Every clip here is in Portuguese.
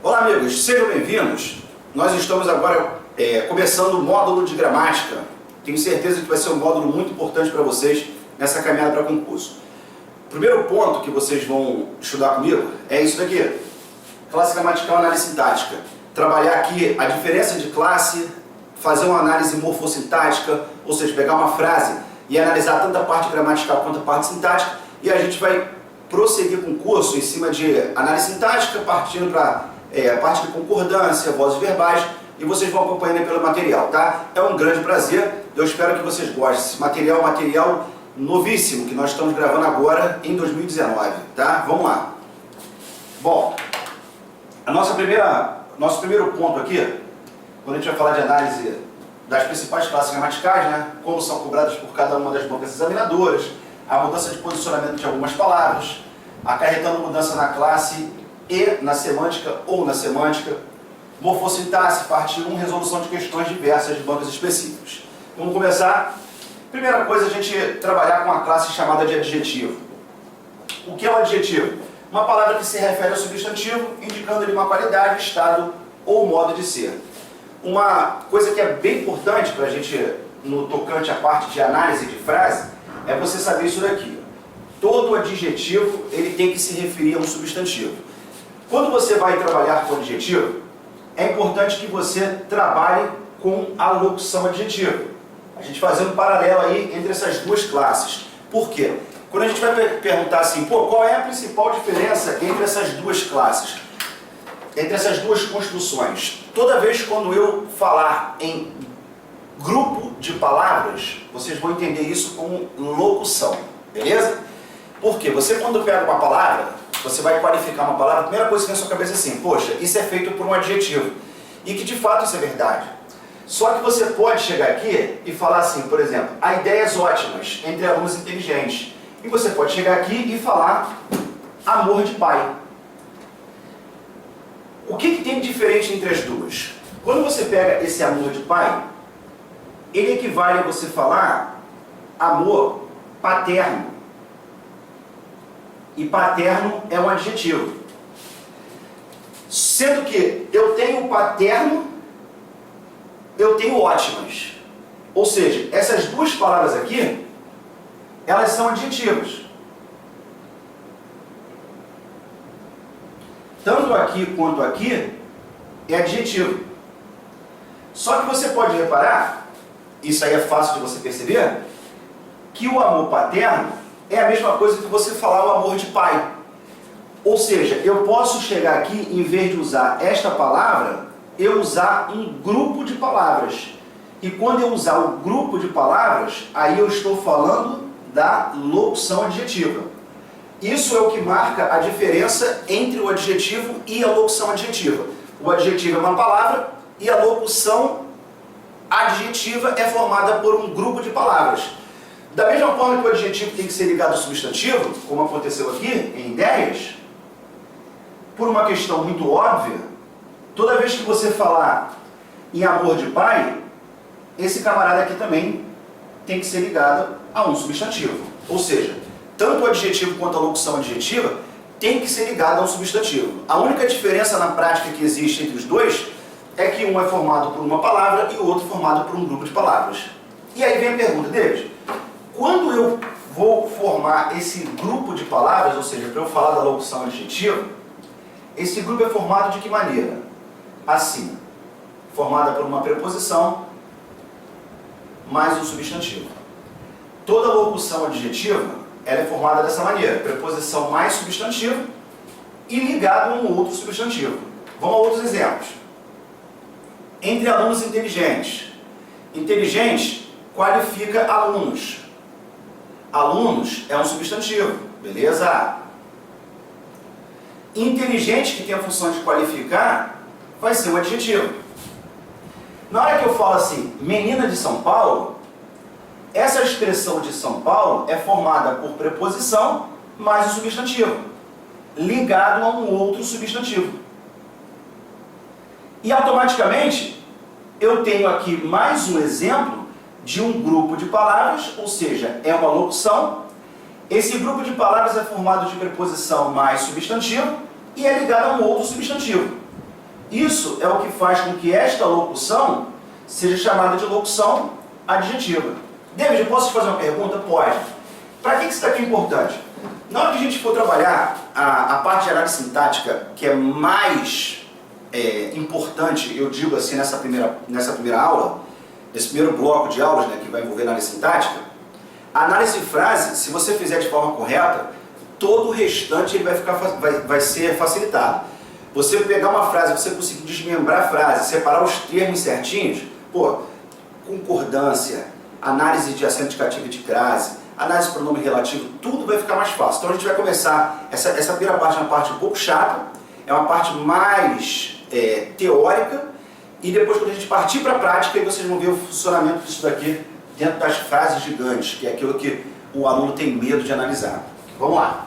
Olá amigos, sejam bem-vindos. Nós estamos agora começando o módulo de gramática. Tenho certeza que vai ser um módulo muito importante para vocês nessa caminhada para concurso. O primeiro ponto que vocês vão estudar comigo é isso daqui. Classe gramatical, análise sintática. Trabalhar aqui a diferença de classe, fazer uma análise morfossintática, ou seja, pegar uma frase e analisar tanto a parte gramatical quanto a parte sintática, e a gente vai prosseguir com o curso em cima de análise sintática, partindo para a parte de concordância, vozes verbais, e vocês vão acompanhando aí pelo material, tá? É um grande prazer, eu espero que vocês gostem. Esse material é um material novíssimo, que nós estamos gravando agora em 2019, tá? Vamos lá. Bom, nosso primeiro ponto aqui, quando a gente vai falar de análise das principais classes gramaticais, né? Como são cobradas por cada uma das bancas examinadoras, a mudança de posicionamento de algumas palavras, acarretando mudança na classe e na semântica ou na semântica, morfossintaxe, parte 1, resolução de questões diversas de bancas específicas. Vamos começar. Primeira coisa, a gente trabalhar com a classe chamada de adjetivo. O que é um adjetivo? Uma palavra que se refere ao substantivo, indicando-lhe uma qualidade, estado ou modo de ser. Uma coisa que é bem importante para a gente, no tocante à parte de análise de frase, é você saber isso daqui. Todo adjetivo ele tem que se referir a um substantivo. Quando você vai trabalhar com adjetivo, é importante que você trabalhe com a locução adjetiva. A gente fazendo um paralelo aí entre essas duas classes. Por quê? Quando a gente vai perguntar assim, qual é a principal diferença entre essas duas classes? Entre essas duas construções? Toda vez quando eu falar em grupo de palavras, vocês vão entender isso como locução, beleza? Porque você quando pega uma palavra, você vai qualificar uma palavra, a primeira coisa que vem na sua cabeça é assim, poxa, isso é feito por um adjetivo. E que de fato isso é verdade. Só que você pode chegar aqui e falar assim, por exemplo, há ideias ótimas entre alunos inteligentes. E você pode chegar aqui e falar amor de pai. O que tem de diferente entre as duas? Quando você pega esse amor de pai, ele equivale a você falar amor paterno. E paterno é um adjetivo. Sendo que eu tenho paterno, eu tenho ótimas. Ou seja, essas duas palavras aqui, elas são adjetivos. Tanto aqui quanto aqui é adjetivo. Só que você pode reparar, isso aí é fácil de você perceber, que o amor paterno é a mesma coisa que você falar o amor de pai. Ou seja, eu posso chegar aqui, em vez de usar esta palavra, eu usar um grupo de palavras. E quando eu usar o grupo de palavras, aí eu estou falando da locução adjetiva. Isso é o que marca a diferença entre o adjetivo e a locução adjetiva. O adjetivo é uma palavra e a locução adjetiva é formada por um grupo de palavras. Da mesma forma que o adjetivo tem que ser ligado ao substantivo, como aconteceu aqui em ideias, por uma questão muito óbvia, toda vez que você falar em amor de pai, esse camarada aqui também tem que ser ligado a um substantivo. Ou seja, tanto o adjetivo quanto a locução adjetiva tem que ser ligado a um substantivo. A única diferença na prática que existe entre os dois é que um é formado por uma palavra e o outro formado por um grupo de palavras. E aí vem a pergunta, David, quando eu vou formar esse grupo de palavras, ou seja, para eu falar da locução adjetiva, esse grupo é formado de que maneira? Assim, formada por uma preposição mais um substantivo. Toda locução adjetiva ela é formada dessa maneira, preposição mais substantivo e ligado a um outro substantivo. Vamos a outros exemplos. Entre alunos inteligentes. Inteligente qualifica alunos. Alunos é um substantivo, beleza? Inteligente, que tem a função de qualificar, vai ser um adjetivo. Na hora que eu falo assim, menina de São Paulo, essa expressão de São Paulo é formada por preposição mais um substantivo, ligado a um outro substantivo. E automaticamente, eu tenho aqui mais um exemplo de um grupo de palavras, ou seja, é uma locução. Esse grupo de palavras é formado de preposição mais substantivo e é ligado a um outro substantivo. Isso é o que faz com que esta locução seja chamada de locução adjetiva. David, eu posso te fazer uma pergunta? Pode. Para que isso daqui é importante? Na hora que a gente for trabalhar a parte de análise sintática, que é mais importante, eu digo assim, nessa primeira aula, nesse primeiro bloco de aulas, né, que vai envolver análise sintática, a análise de frase, se você fizer de forma correta, todo o restante ele vai ser facilitado. Você pegar uma frase, você conseguir desmembrar a frase, separar os termos certinhos, pô, concordância, análise de acento indicativo e de crase, análise de pronome relativo, tudo vai ficar mais fácil. Então a gente vai começar, essa primeira parte é uma parte um pouco chata, é uma parte mais teórica, e depois quando a gente partir para a prática, aí vocês vão ver o funcionamento disso daqui dentro das frases gigantes, que é aquilo que o aluno tem medo de analisar. Vamos lá.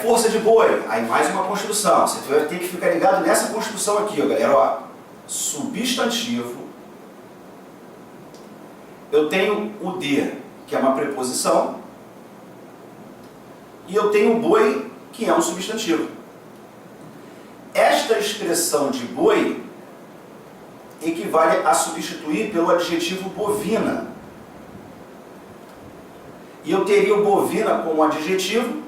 Força de boi, aí mais uma construção. Você vai ter que ficar ligado nessa construção aqui, ó, galera. Ó, substantivo. Eu tenho o de, que é uma preposição, e eu tenho o boi, que é um substantivo. Esta expressão de boi equivale a substituir pelo adjetivo bovina. E eu teria o bovina como adjetivo,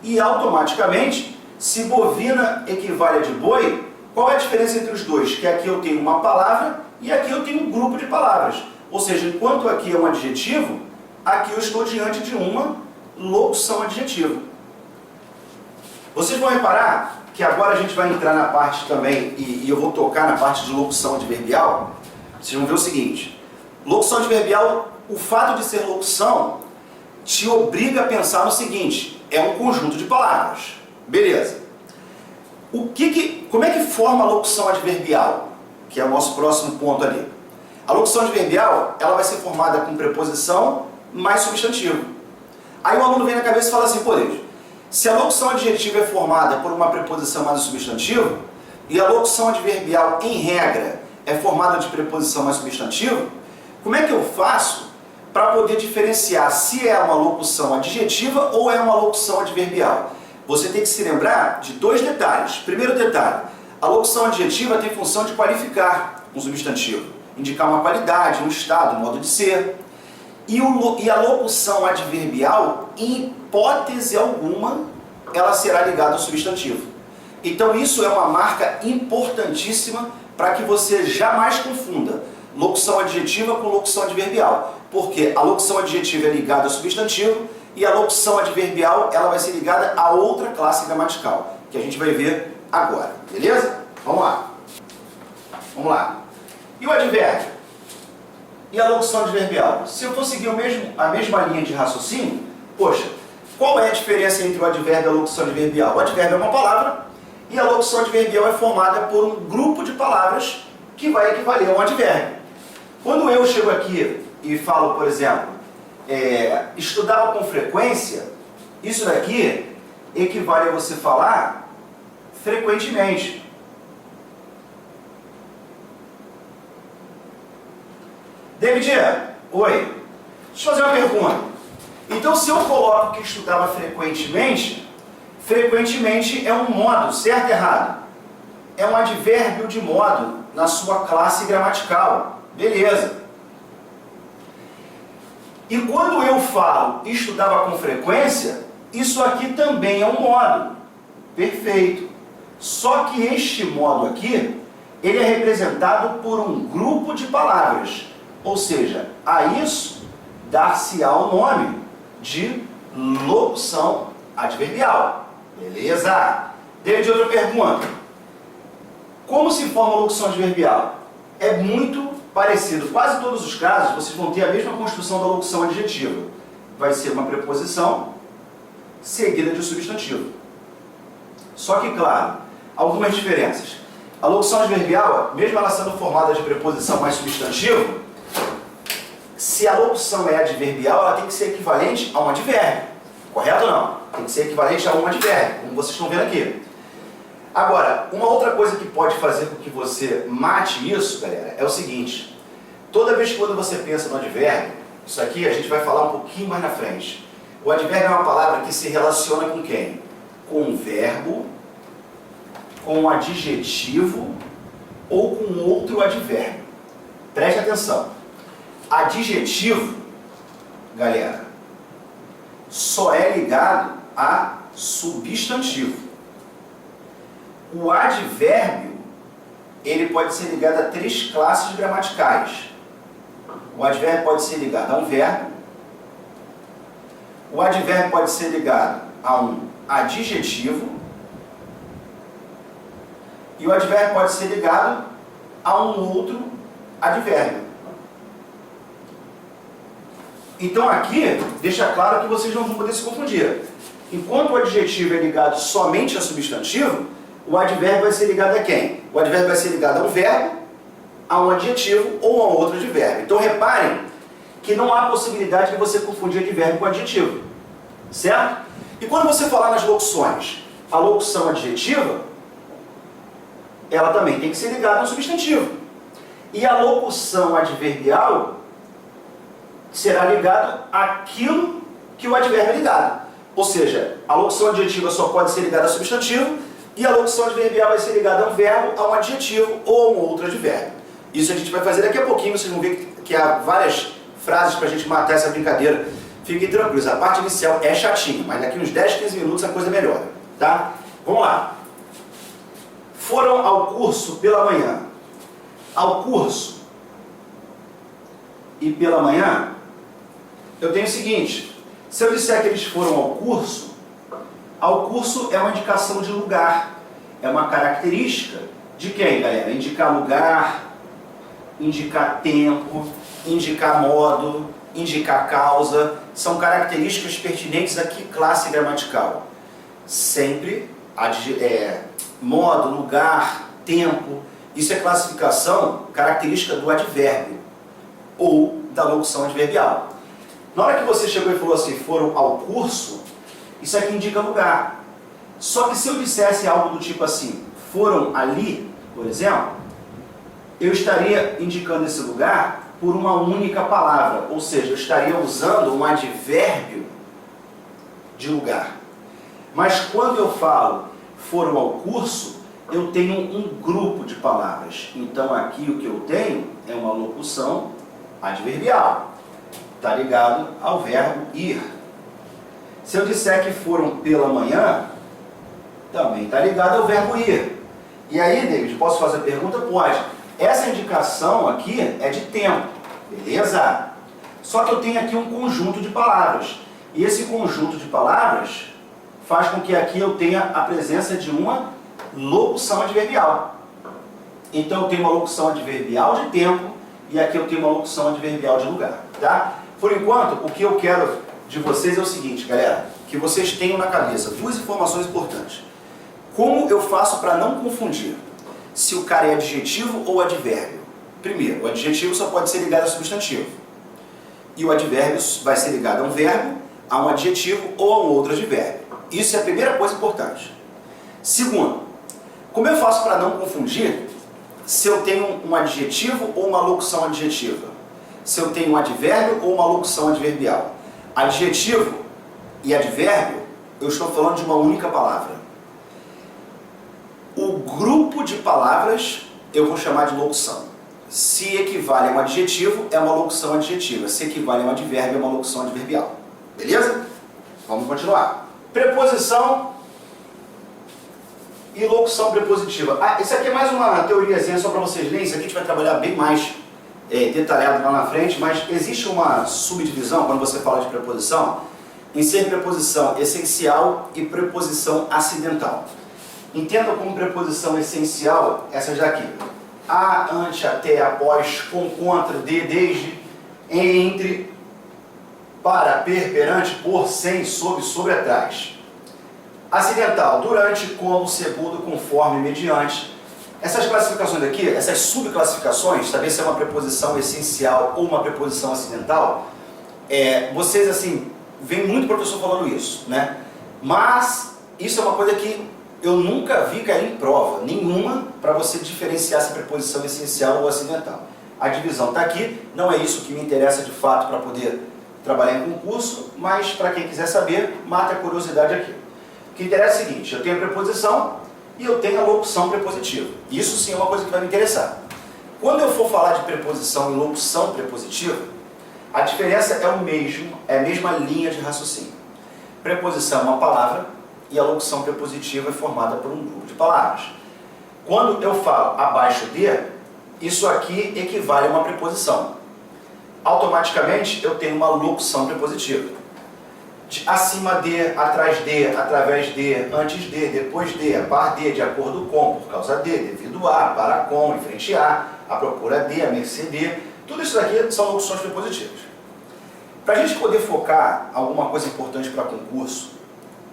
e automaticamente, se bovina equivale a de boi, qual é a diferença entre os dois? Que aqui eu tenho uma palavra e aqui eu tenho um grupo de palavras. Ou seja, enquanto aqui é um adjetivo, aqui eu estou diante de uma locução adjetiva. Vocês vão reparar que agora a gente vai entrar na parte também, e eu vou tocar na parte de locução adverbial. Vocês vão ver o seguinte: locução adverbial, o fato de ser locução, te obriga a pensar no seguinte: é um conjunto de palavras. Beleza. Como é que forma a locução adverbial? Que é o nosso próximo ponto ali. A locução adverbial, ela vai ser formada com preposição mais substantivo. Aí o aluno vem na cabeça e fala assim: pô, Deus, se a locução adjetiva é formada por uma preposição mais um substantivo, e a locução adverbial, em regra, é formada de preposição mais substantivo, como é que eu faço para poder diferenciar se é uma locução adjetiva ou é uma locução adverbial? Você tem que se lembrar de dois detalhes. Primeiro detalhe: a locução adjetiva tem função de qualificar um substantivo, indicar uma qualidade, um estado, um modo de ser. E a locução adverbial, em hipótese alguma, ela será ligada ao substantivo. Então isso é uma marca importantíssima para que você jamais confunda locução adjetiva com locução adverbial. Porque a locução adjetiva é ligada ao substantivo e a locução adverbial ela vai ser ligada a outra classe gramatical, que a gente vai ver agora. Beleza? Vamos lá. Vamos lá. E o advérbio? E a locução adverbial? Se eu for seguir a mesma linha de raciocínio, poxa, qual é a diferença entre o advérbio e a locução adverbial? O advérbio é uma palavra e a locução adverbial é formada por um grupo de palavras que vai equivaler a um advérbio. Quando eu chego aqui e falo, por exemplo, estudava com frequência, isso daqui equivale a você falar frequentemente. David, oi, deixa eu fazer uma pergunta. Então, se eu coloco que estudava frequentemente, frequentemente é um modo, certo ou errado? É um advérbio de modo na sua classe gramatical. Beleza. E quando eu falo estudava com frequência, isso aqui também é um modo. Perfeito. Só que este modo aqui, ele é representado por um grupo de palavras. Ou seja, a isso dar-se-á o nome de locução adverbial. Beleza? David, outra pergunta. Como se forma a locução adverbial? É muito parecido. Quase todos os casos, vocês vão ter a mesma construção da locução adjetiva. Vai ser uma preposição seguida de um substantivo. Só que, claro, algumas diferenças. A locução adverbial, mesmo ela sendo formada de preposição mais substantivo, se a locução é adverbial, ela tem que ser equivalente a um advérbio. Correto ou não? Tem que ser equivalente a um advérbio, como vocês estão vendo aqui. Agora, uma outra coisa que pode fazer com que você mate isso, galera, é o seguinte. Toda vez que quando você pensa no advérbio, isso aqui a gente vai falar um pouquinho mais na frente. O advérbio é uma palavra que se relaciona com quem? Com um verbo, com um adjetivo ou com outro advérbio. Preste atenção. Adjetivo, galera, só é ligado a substantivo. O advérbio, ele pode ser ligado a 3 classes gramaticais. O advérbio pode ser ligado a um verbo. O advérbio pode ser ligado a um adjetivo. E o advérbio pode ser ligado a um outro advérbio. Então aqui, deixa claro que vocês não vão poder se confundir. Enquanto o adjetivo é ligado somente a substantivo, o advérbio vai ser ligado a quem? O advérbio vai ser ligado a um verbo, a um adjetivo ou a um outro advérbio. Então reparem que não há possibilidade de você confundir advérbio com adjetivo. Certo? E quando você falar nas locuções, a locução adjetiva, ela também tem que ser ligada a um substantivo. E a locução adverbial será ligada àquilo que o advérbio é ligado. Ou seja, a locução adjetiva só pode ser ligada a substantivo e a locução adverbial vai ser ligada a um verbo, a um adjetivo ou a um outro advérbio. Isso a gente vai fazer daqui a pouquinho, vocês vão ver que há várias frases para a gente matar essa brincadeira. Fiquem tranquilos, a parte inicial é chatinha, mas daqui uns 10, 15 minutos a coisa melhora, tá? Vamos lá. Foram ao curso pela manhã. Ao curso e pela manhã, eu tenho o seguinte, se eu disser que eles foram ao curso é uma indicação de lugar, é uma característica de quem, galera? Indicar lugar, indicar tempo, indicar modo, indicar causa, são características pertinentes a que classe gramatical? Sempre modo, lugar, tempo, isso é classificação característica do advérbio ou da locução adverbial. Na hora que você chegou e falou assim, foram ao curso, isso aqui indica lugar. Só que se eu dissesse algo do tipo assim, foram ali, por exemplo, eu estaria indicando esse lugar por uma única palavra, ou seja, eu estaria usando um advérbio de lugar. Mas quando eu falo foram ao curso, eu tenho um grupo de palavras. Então aqui o que eu tenho é uma locução adverbial. Está ligado ao verbo ir. Se eu disser que foram pela manhã, também está ligado ao verbo ir. E aí, David, posso fazer a pergunta? Pode. Essa indicação aqui é de tempo, beleza? Só que eu tenho aqui um conjunto de palavras. E esse conjunto de palavras faz com que aqui eu tenha a presença de uma locução adverbial. Então eu tenho uma locução adverbial de tempo e aqui eu tenho uma locução adverbial de lugar, tá? Por enquanto, o que eu quero de vocês é o seguinte, galera, que vocês tenham na cabeça 2 informações importantes. Como eu faço para não confundir se o cara é adjetivo ou advérbio? Primeiro, o adjetivo só pode ser ligado a substantivo. E o advérbio vai ser ligado a um verbo, a um adjetivo ou a um outro advérbio. Isso é a primeira coisa importante. Segundo, como eu faço para não confundir se eu tenho um adjetivo ou uma locução adjetiva? Se eu tenho um advérbio ou uma locução adverbial? Adjetivo e advérbio, eu estou falando de uma única palavra. O grupo de palavras eu vou chamar de locução. Se equivale a um adjetivo, é uma locução adjetiva. Se equivale a um advérbio, é uma locução adverbial. Beleza? Vamos continuar. Preposição e locução prepositiva. Isso aqui é mais uma teoriazinha só para vocês lerem. Isso aqui a gente vai trabalhar bem mais detalhado lá na frente, mas existe uma subdivisão quando você fala de preposição em ser preposição essencial e preposição acidental. Entenda como preposição essencial essas daqui. A, ante, até, após, com, contra, de, desde, entre, para, per, perante, por, sem, sob, sobre, atrás. Acidental, durante, como, segundo, conforme, mediante. Essas classificações aqui, essas subclassificações, saber se é uma preposição essencial ou uma preposição acidental, vocês assim, vem muito professor falando isso, né? Mas isso é uma coisa que eu nunca vi cair em prova nenhuma para você diferenciar se a preposição é essencial ou acidental. A divisão está aqui, não é isso que me interessa de fato para poder trabalhar em concurso, mas para quem quiser saber, mata a curiosidade aqui. O que interessa é o seguinte, eu tenho a preposição e eu tenho a locução prepositiva. Isso sim é uma coisa que vai me interessar. Quando eu for falar de preposição e locução prepositiva, a diferença é o mesmo, é a mesma linha de raciocínio. Preposição é uma palavra e a locução prepositiva é formada por um grupo de palavras. Quando eu falo abaixo de, isso aqui equivale a uma preposição. Automaticamente eu tenho uma locução prepositiva. Acima de, atrás de, através de, antes de, depois de, a par de acordo com, por causa de, devido a, para com, em frente a procura de, a mercê de. Tudo isso daqui são locuções prepositivas. Para a gente poder focar alguma coisa importante para concurso,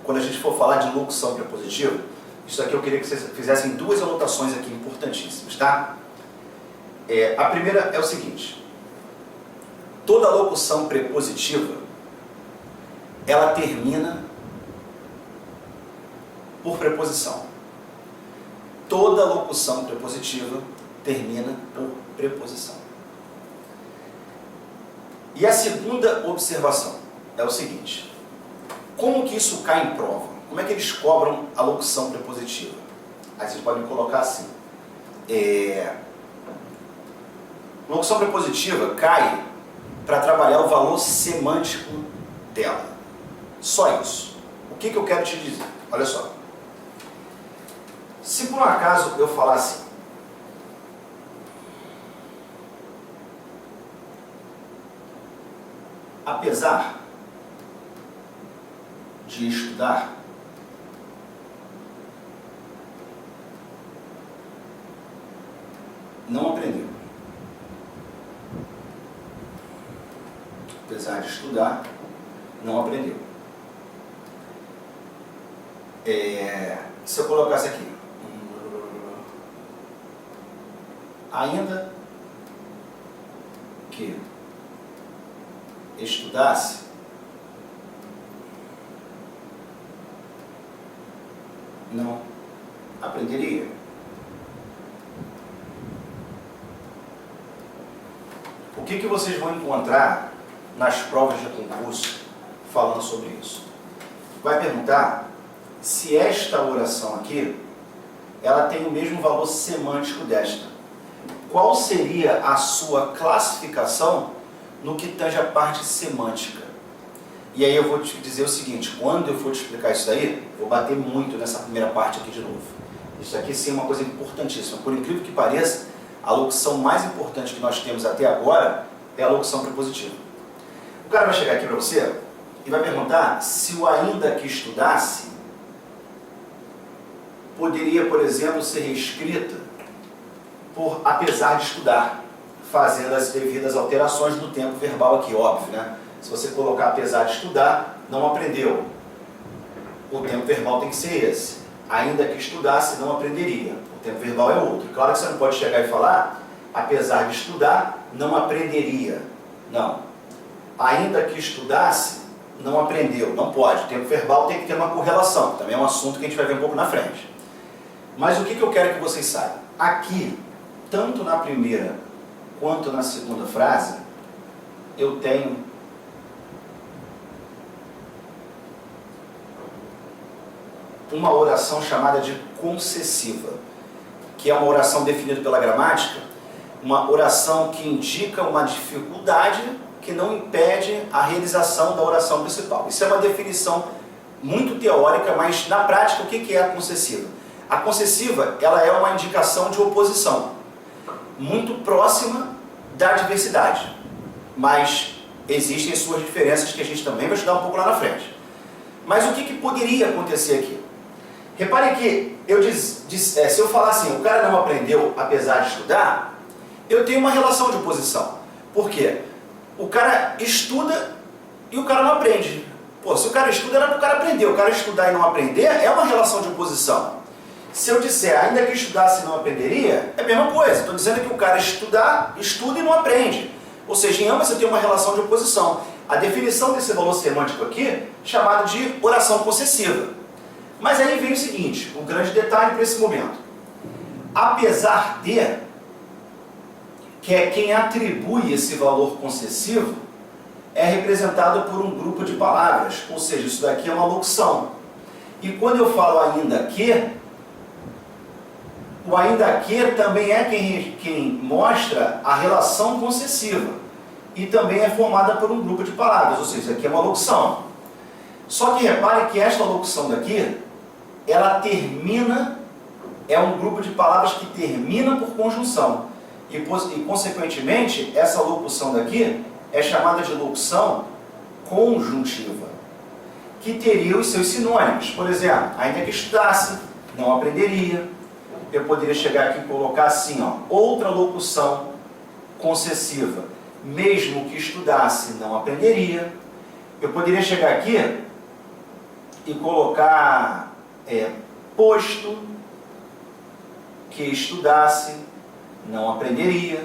quando a gente for falar de locução prepositiva, isso aqui eu queria que vocês fizessem duas anotações aqui importantíssimas, tá? A primeira é o seguinte: toda locução prepositiva, ela termina por preposição. Toda locução prepositiva termina por preposição. E a segunda observação é o seguinte: como que isso cai em prova? Como é que eles cobram a locução prepositiva? Aí vocês podem colocar assim. Locução prepositiva cai para trabalhar o valor semântico dela. Só isso. O que eu quero te dizer? Olha só. Se por um acaso eu falar assim, apesar de estudar, não aprendeu. Apesar de estudar, não aprendeu. Se eu colocasse aqui, ainda que estudasse, não aprenderia. O que vocês vão encontrar nas provas de concurso falando sobre isso? Vai perguntar se esta oração aqui, ela tem o mesmo valor semântico desta. Qual seria a sua classificação no que tange a parte semântica? E aí eu vou te dizer o seguinte: quando eu for te explicar isso daí, vou bater muito nessa primeira parte aqui de novo. Isso aqui sim é uma coisa importantíssima. Por incrível que pareça, a locução mais importante que nós temos até agora é a locução prepositiva. O cara vai chegar aqui para você e vai perguntar se o ainda que estudasse poderia, por exemplo, ser reescrita por apesar de estudar, fazendo as devidas alterações no tempo verbal aqui, óbvio, né? Se você colocar apesar de estudar, não aprendeu. O tempo verbal tem que ser esse. Ainda que estudasse, não aprenderia. O tempo verbal é outro. Claro que você não pode chegar e falar, apesar de estudar, não aprenderia. Não. Ainda que estudasse, não aprendeu. Não pode. O tempo verbal tem que ter uma correlação. Também é um assunto que a gente vai ver um pouco na frente. Mas o que eu quero que vocês saibam? Aqui, tanto na primeira quanto na segunda frase, eu tenho uma oração chamada de concessiva, que é uma oração definida pela gramática, uma oração que indica uma dificuldade que não impede a realização da oração principal. Isso é uma definição muito teórica, mas na prática o que é a concessiva? A concessiva, ela é uma indicação de oposição, muito próxima da adversidade, mas existem suas diferenças que a gente também vai estudar um pouco lá na frente. Mas o que poderia acontecer aqui? Repare que se eu falar assim, o cara não aprendeu apesar de estudar, eu tenho uma relação de oposição. Por quê? O cara estuda e o cara não aprende. Pô, se o cara estuda, era para o cara aprender. O cara estudar e não aprender é uma relação de oposição. Se eu disser, ainda que estudasse e não aprenderia, é a mesma coisa. Estou dizendo que o cara estuda e não aprende. Ou seja, em ambas eu tenho uma relação de oposição. A definição desse valor semântico aqui, chamado de oração concessiva. Mas aí vem o seguinte, o grande detalhe para esse momento. Apesar de que é quem atribui esse valor concessivo, é representado por um grupo de palavras, ou seja, isso daqui é uma locução. E quando eu falo ainda que, o ainda que também é quem mostra a relação concessiva e também é formada por um grupo de palavras, ou seja, isso aqui é uma locução. Só que repare que esta locução daqui, ela termina, é um grupo de palavras que termina por conjunção. E consequentemente, essa locução daqui é chamada de locução conjuntiva, que teria os seus sinônimos. Por exemplo, ainda que estudasse, não aprenderia. Eu poderia chegar aqui e colocar assim, ó, outra locução concessiva. Mesmo que estudasse, não aprenderia. Eu poderia chegar aqui e colocar posto que estudasse, não aprenderia.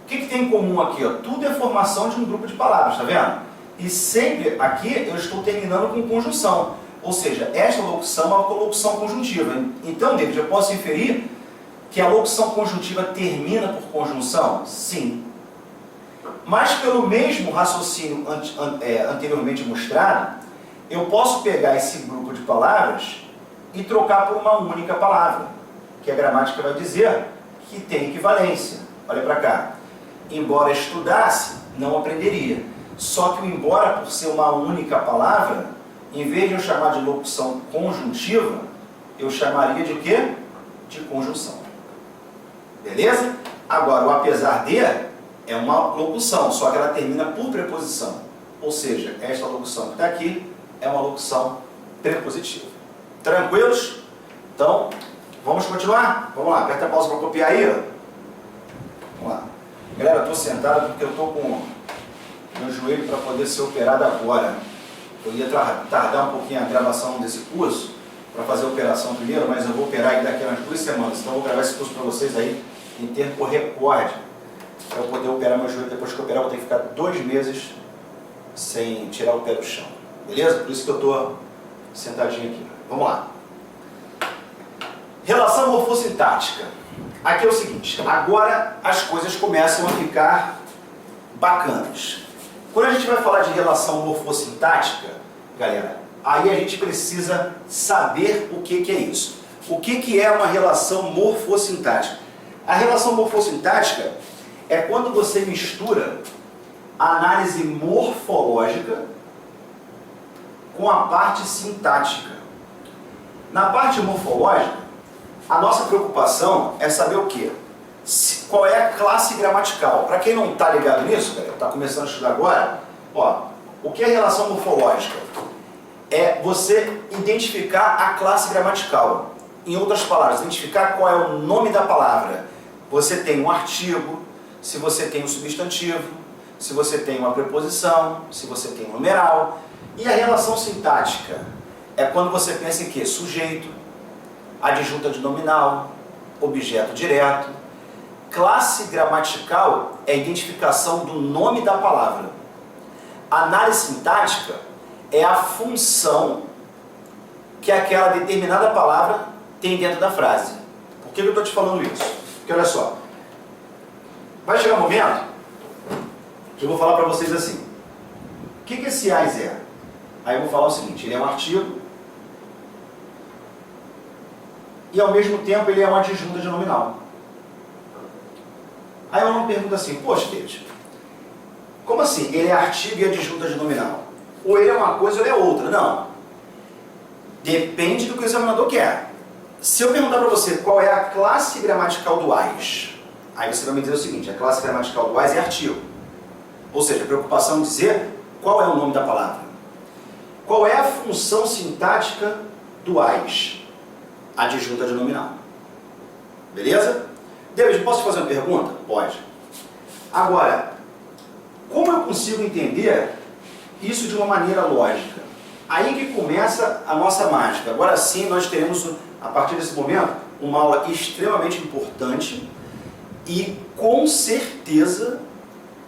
O que tem em comum aqui? Ó? Tudo é formação de um grupo de palavras, está vendo? E sempre aqui eu estou terminando com conjunção. Ou seja, esta locução é uma locução conjuntiva. Então, David, eu posso inferir que a locução conjuntiva termina por conjunção? Sim. Mas pelo mesmo raciocínio anteriormente mostrado, eu posso pegar esse grupo de palavras e trocar por uma única palavra, que a gramática vai dizer que tem equivalência. Olha para cá. Embora estudasse, não aprenderia. Só que o embora, por ser uma única palavra, em vez de eu chamar de locução conjuntiva, eu chamaria de quê? De conjunção. Beleza? Agora, o apesar de é uma locução, só que ela termina por preposição. Ou seja, esta locução que está aqui é uma locução prepositiva. Tranquilos? Então, vamos continuar? Vamos lá, aperta a pausa para copiar aí. Vamos lá. Galera, eu estou sentado porque eu estou com meu joelho para poder ser operado agora. Eu ia tardar um pouquinho a gravação desse curso para fazer a operação primeiro, mas eu vou operar aí daqui a umas 2 semanas. Então eu vou gravar esse curso para vocês aí em tempo recorde, para eu poder operar meu joelho. Depois que eu operar, eu vou ter que ficar 2 meses sem tirar o pé do chão. Beleza? Por isso que eu estou sentadinho aqui. Vamos lá. Relação morfossintática. Aqui é o seguinte, agora as coisas começam a ficar bacanas. Quando a gente vai falar de relação morfossintática, galera, aí a gente precisa saber o que é isso. O que é uma relação morfossintática? A relação morfossintática é quando você mistura a análise morfológica com a parte sintática. Na parte morfológica, a nossa preocupação é saber o quê? Qual é a classe gramatical. Para quem não está ligado nisso, galera, está começando a estudar agora, ó, o que é relação morfológica? É você identificar a classe gramatical. Em outras palavras, identificar qual é o nome da palavra. Você tem um artigo, se você tem um substantivo, se você tem uma preposição, se você tem um numeral. E a relação sintática é quando você pensa em quê? Sujeito, adjunta de nominal, objeto direto. Classe gramatical é a identificação do nome da palavra. Análise sintática é a função que aquela determinada palavra tem dentro da frase. Por que eu estou te falando isso? Porque olha só, vai chegar um momento que eu vou falar para vocês assim, o que esse AIS é? Aí eu vou falar o seguinte, ele é um artigo e ao mesmo tempo ele é uma adjunta de nominal. Aí eu não pergunto assim, poxa, Deus, como assim? Ele é artigo e adjunta de nominal? Ou ele é uma coisa ou ele é outra? Não. Depende do que o examinador quer. Se eu perguntar para você qual é a classe gramatical do AIS, aí você vai me dizer o seguinte, a classe gramatical do AIS é artigo. Ou seja, a preocupação é dizer qual é o nome da palavra. Qual é a função sintática do AIS? Adjunta de nominal. Beleza? David, posso te fazer uma pergunta? Pode. Agora, como eu consigo entender isso de uma maneira lógica? Aí que começa a nossa mágica. Agora sim, nós teremos, a partir desse momento, uma aula extremamente importante e, com certeza,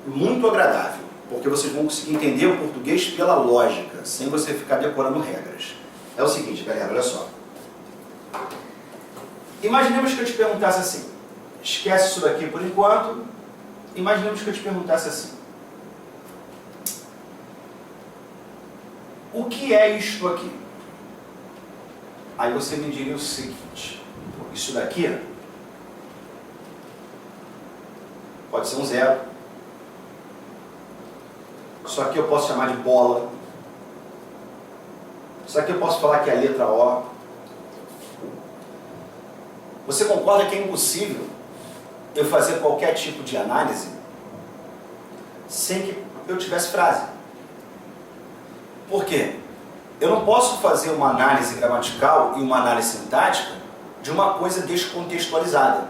muito agradável. Porque vocês vão conseguir entender o português pela lógica, sem você ficar decorando regras. É o seguinte, galera, olha só. Imaginemos que eu te perguntasse assim, esquece isso daqui por enquanto Imaginemos que eu te perguntasse assim: o que é isto aqui? Aí você me diria o seguinte: isso daqui pode ser um zero. Isso aqui eu posso chamar de bola. Isso aqui eu posso falar que é a letra O. Você concorda que é impossível eu fazer qualquer tipo de análise sem que eu tivesse frase? Por quê? Eu não posso fazer uma análise gramatical e uma análise sintática de uma coisa descontextualizada.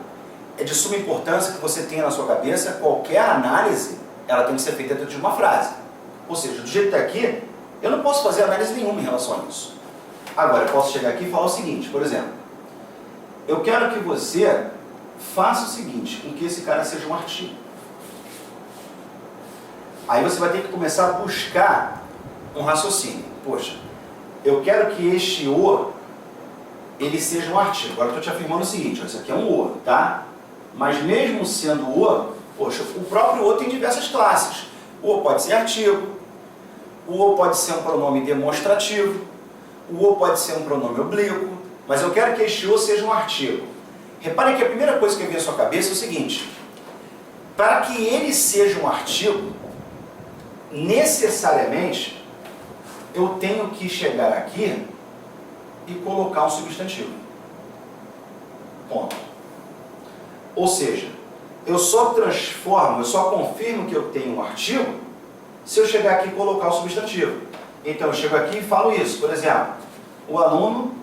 É de suma importância que você tenha na sua cabeça qualquer análise, ela tem que ser feita dentro de uma frase. Ou seja, do jeito que está aqui, eu não posso fazer análise nenhuma em relação a isso. Agora, eu posso chegar aqui e falar o seguinte, por exemplo: eu quero que você faça o seguinte, com que esse cara seja um artigo. Aí você vai ter que começar a buscar um raciocínio. Poxa, eu quero que este O, ele seja um artigo. Agora eu estou te afirmando o seguinte: ó, isso aqui é um O, tá? Mas mesmo sendo O, poxa, o próprio O tem diversas classes. O O pode ser artigo, o O pode ser um pronome demonstrativo, o O pode ser um pronome oblíquo, mas eu quero que este O seja um artigo. Repare que a primeira coisa que vem à sua cabeça é o seguinte: para que ele seja um artigo, necessariamente, eu tenho que chegar aqui e colocar um substantivo. Ponto. Ou seja, eu só transformo, eu só confirmo que eu tenho um artigo se eu chegar aqui e colocar o substantivo. Então eu chego aqui e falo isso. Por exemplo, o aluno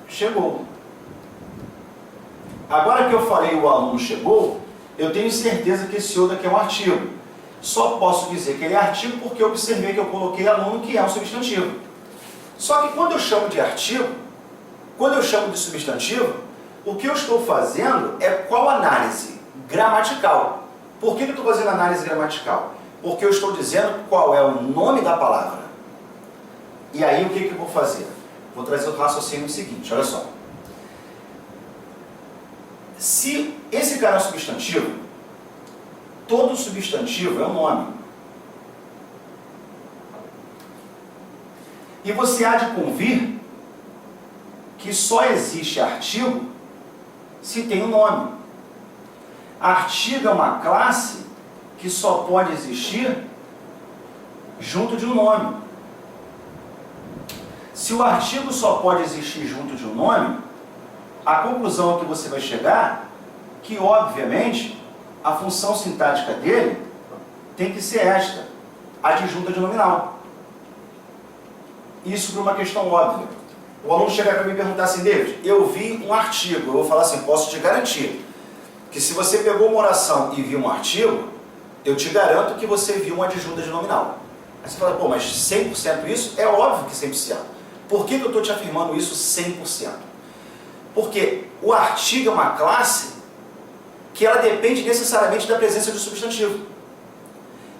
chegou. Agora que eu falei o aluno chegou, eu tenho certeza que esse O daqui é um artigo. Só posso dizer que ele é artigo porque eu observei que eu coloquei aluno, que é um substantivo. Só que quando eu chamo de artigo, quando eu chamo de substantivo, o que eu estou fazendo é qual análise? Gramatical. Por que eu estou fazendo análise gramatical? Porque eu estou dizendo qual é o nome da palavra. E aí o que eu vou fazer? Vou trazer o raciocínio seguinte, olha só. Se esse cara é um substantivo, todo substantivo é um nome. E você há de convir que só existe artigo se tem um nome. Artigo é uma classe que só pode existir junto de um nome. Se o artigo só pode existir junto de um nome, a conclusão a que você vai chegar, que obviamente a função sintática dele tem que ser esta, adjunta de nominal. Isso por uma questão óbvia. O aluno chegar para mim e perguntar assim: David, eu vi um artigo. Eu vou falar assim: posso te garantir que se você pegou uma oração e viu um artigo, eu te garanto que você viu uma adjunta de nominal. Aí você fala: pô, mas 100% isso? É óbvio que 100%. Por que eu estou te afirmando isso 100%? Porque o artigo é uma classe que ela depende necessariamente da presença de substantivo.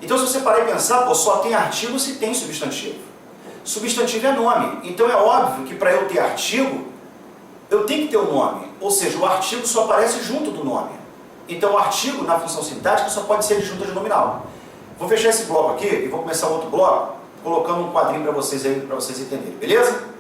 Então, se você parar e pensar, pô, só tem artigo se tem substantivo. Substantivo é nome. Então é óbvio que para eu ter artigo, eu tenho que ter um nome. Ou seja, o artigo só aparece junto do nome. Então o artigo, na função sintática, só pode ser adjunta de nominal. Vou fechar esse bloco aqui e vou começar outro bloco, colocando um quadrinho para vocês aí, para vocês entenderem, beleza?